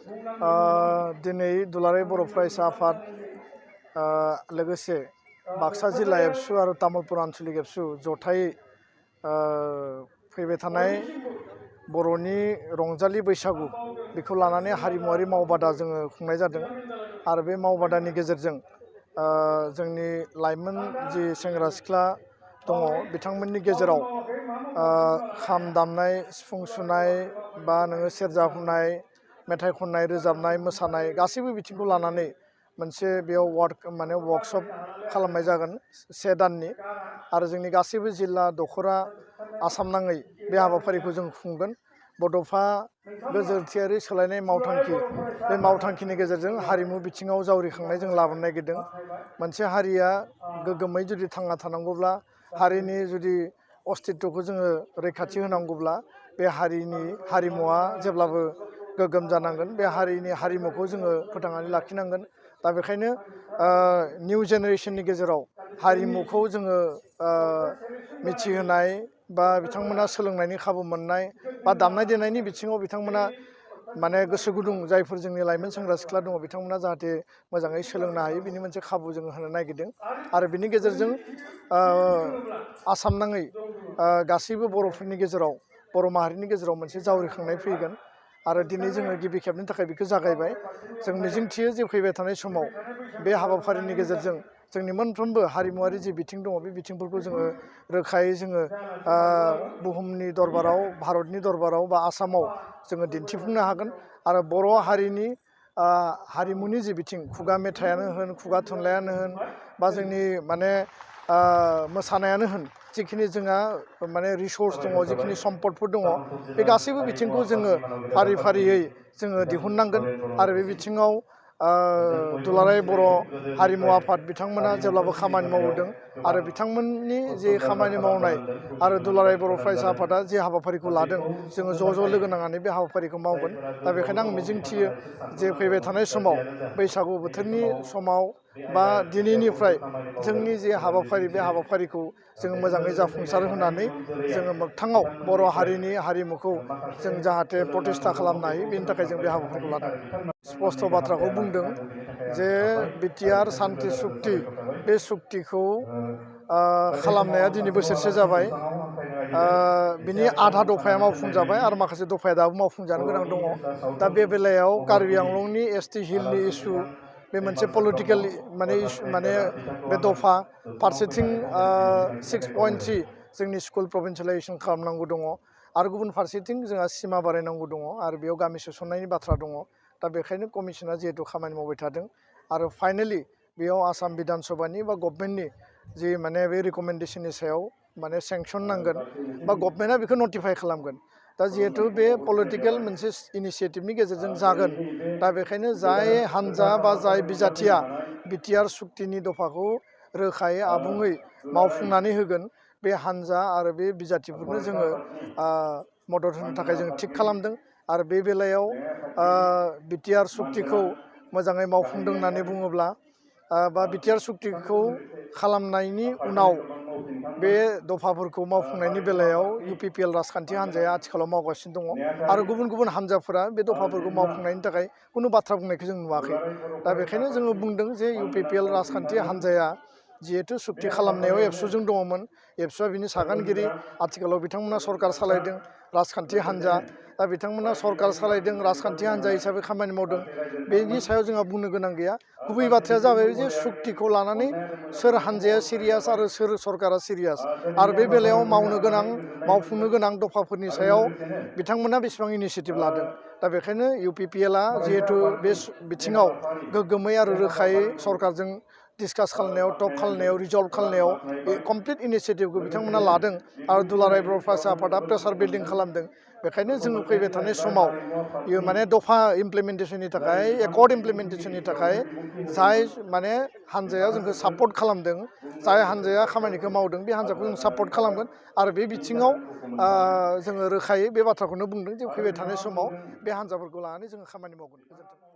दिनै दुलाराय बर' फरायसा आफाद लोगोसे बाक्सा जिल्ला एबसु आरो तामुलपुर आन्चलिक एबसु जथायै फैबाय थानाय बर'नि रंजालि बैसागु बेखौ लानानै हारिमुवारि मावबादा जोङो खुंनाय जादों आरो बे मावबादानि गेजेरजों जोंनि लाइमोन जि सेंग्रा सिख्ला दङ बिथांमोननि गेजेराव खाम दामनाय सिफुं सुनाय बा नोङो सेरजा हुनाय मेथाइ खननाय रोजाबनाय मोसानाय गासैबो बिथिंखौ लानानै मोनसे बेयाव वर्कशप खालामनाय जागोन 1 दाननि आरो जोंनि गासैबो जिल्ला दखरा आसाम नाङै बे हाबाफारिखौ जों खुंगोन। बड'फा गोजोरथियारि सोलायनाय मावथांखि बे मावथांखिनि गेजेरजों हारिमु बिथिङाव जावरिखांनाय जों लाबोनो नागिरदों। मोनसे हारिया गोग्गोमै जुदि थांना थानांगौब्ला हारिनि जुदि अस्तित्वखौ जोङो रैखाथि होनांगौब्ला बे हारिनि हारिमुवा जेब्लाबो गोग्गोम जानांगोन। बे हारिनि हारिमुखौ जोङो फोथांनानै लाखिनांगोन। दा बेखायनो निउ जेनेरेशननि गेजेराव हारिमुखौ जोङो मिथिहोनाय बा बिथांमोना सोलोंनायनि खाबु मोननाय बा दामनाय देनायनि बिथिङाव बिथांमोना माने गोसो गुदुं जायफोर जोंनि लाइमोन सेंग्रा सिख्ला दङ बिथांमोना जाहाथे मोजाङै सोलोंनो हायो बिनि मोनसे खाबु जोङो होनो नागिरदों आरो बिनि गेजेरजों आसाम नाङै गासैबो बर'फोरनि गेजेराव बर' माहारिनि गेजेराव मोनसे जावरिखांनाय फैगोन आरो दिनै जोङो गिबि खेबनि थाखाय बेखौ जागायबाय। जों मिजिंथियो जे फैबाय थानाय समाव बे हाबाफारिनि गेजेरजों जोंनि मोनफ्रोमबो हारिमुवारि जि बिथिं दङ बे बिथिंफोरखौ जोङो रोखायै जोङो बुहुमनि दरबाराव भारतनि दरबाराव बा आसामाव जोङो दिन्थिफुंनो हागोन आरो बर' हारिनि हारिमुनि जि बिथिं खुगा मेथाइयानो होन खुगा थुनलाइयानो होन बा जोंनि माने मोसानायानो होन जिखिनि जोंहा माने रिसर्स दङ जिखिनि सम्पदफोर दङ बे गासैबो बिथिंखौ जोङो फारि फारियै जोङो दिहुननांगोन आरो बे बिथिङाव दुलाराय बर' हारिमु आफाद बिथांमोना जेब्लाबो खामानि मावदों आरो बिथांमोननि जे खामानि मावनाय आरो दुलाराय बर' फरायसा आफादा जे हाबाफारिखौ लादों जोङो ज' लोगो नांनानै बे हाबाफारिखौ मावगोन। दा बेखायनो आं मिजिंथियो जे फैबाय थानाय समाव बैसागु बोथोरनि समाव बा दिनैनिफ्राय जोंनि जे हाबाफारि बे हाबाफारिखौ जोङो मोजाङै जाफुंसार होनानै जोङो मोगथाङाव बर' हारिनि हारिमुखौ जों जाहाथे प्रतिस्था खालामनो हायो बेनि थाखाय जों बे हाबाफारिखौ लादों। स्पस्ट' बाथ्राखौ बुंदों जे बिटिआर सान्ति सुक्ति बे सुक्तिखौ खालामनाया दिनै बोसोरसे जाबाय। बिनि आधा दफाया मावफुंजाबाय आरो माखासे दफाया दाबो मावफुंजानो गोनां दङ। दा बे बेलायाव कार्बि आंलंनि एसटि हिलनि इसु बे मोनसे पलिटिकेल माने बे दफा फारसेथिं 6.3 जोंनि स्कुल प्रभिन्सियेलाइजेसन खालामनांगौ दङ आरो गुबुन फारसेथिं जोंहा सिमा बारायनांगौ दङ आरो बेयाव गामि सोसननायनि बाथ्रा दङ। दा बेखायनो कमिसना जिहेतु खामानि मावबाय थादों आरो फाइनेलि बेयाव आसाम बिधान सभानि बा गभर्नमेन्टनि जि माने बे रिकमेन्डेसननि सायाव माने सेंसन नांगोन बा गभर्नमेन्टआ बेखौ नटिफाइ खालामगोन। दा जिहेतु बे पलिटिकेल मोनसे इनिसियेटिभनि गेजेरजों जागोन दा बेखायनो जाय हान्जा बा जाय बिजाथिया बिटिआर सुक्तिनि दफाखौ रोखायै आबुङै मावफुंनानै होगोन बे हान्जा आरो बे बिजाथिफोरनो जोङो मदद होनो थाखाय जों थिग खालामदों आरो बे बेलायाव बिटिआर सुक्तिखौ मोजाङै मावफुंदों होननानै बुङोब्ला बा बिटिआर सुक्तिखौ खालामनायनि उनाव बे दफाफोरखौ मावफुंनायनि बेलायाव इउपिपिएल राजखान्थि हान्जाया आथिखालाव मावगासिनो दङ आरो गुबुन गुबुन हान्जाफोरा बे दफाफोरखौ मावफुंनायनि थाखाय खुनु बाथ्रा बुंनायखौ जों नुवाखै। दा बेखायनो जोङो बुंदों जे इउपिपिएल राजखान्थि हान्जाया जिहेतु सुक्ति खालामनायाव एबसुजों दङमोन एबसुआ बिनि सागानगिरि आथिखालाव बिथांमोना सरकार सालायदों राजखान्थि हान्जा दा बिथांमोना सरकार सालायदों राजखान्थि हान्जा हिसाबै खामानि मावदों बेनि सायाव जोंहा बुंनो गोनां गैया। गुबै बाथ्राया जाबाय जे सुक्तिखौ लानानै सोर हान्जाया सिरियास आरो सोर सरकारा सिरियास आरो बे बेलायाव मावफुंनो गोनां दफाफोरनि सायाव बिथांमोना बेसेबां इनिसियेटिभ लादों। दा बेखायनो इउपिपिएलआ जिहेतु बे बिथिङाव गोग्गोमै आरो रोखायै सरकारजों डिसकास खालामनायाव टक खालामनायाव रिजल्भ खालामनायाव कमप्लिट इनिसियेटिभखौ बिथांमोना लादों आरो दुलाराय बर' फरायसा आफादा प्रेसार बिल्डिं खालामदों। बेखायनो जोङो फैबाय थानाय समाव माने दफा इमप्लिमेन्टेसननि थाखाय एकर्ड इमप्लिमेन्टेसननि थाखाय जाय माने हान्जाया जोंखौ सापर्ट खालामदों जाय हान्जाया खामानिखौ मावदों बे हान्जाखौ जों सापर्ट खालामगोन आरो बे बिथिङाव जोङो रोखायै बे बाथ्राखौनो बुंदों जे फैबाय थानाय समाव बे हान्जाफोरखौ लानानै जोङो खामानि मावगोन। गोजोन्थों।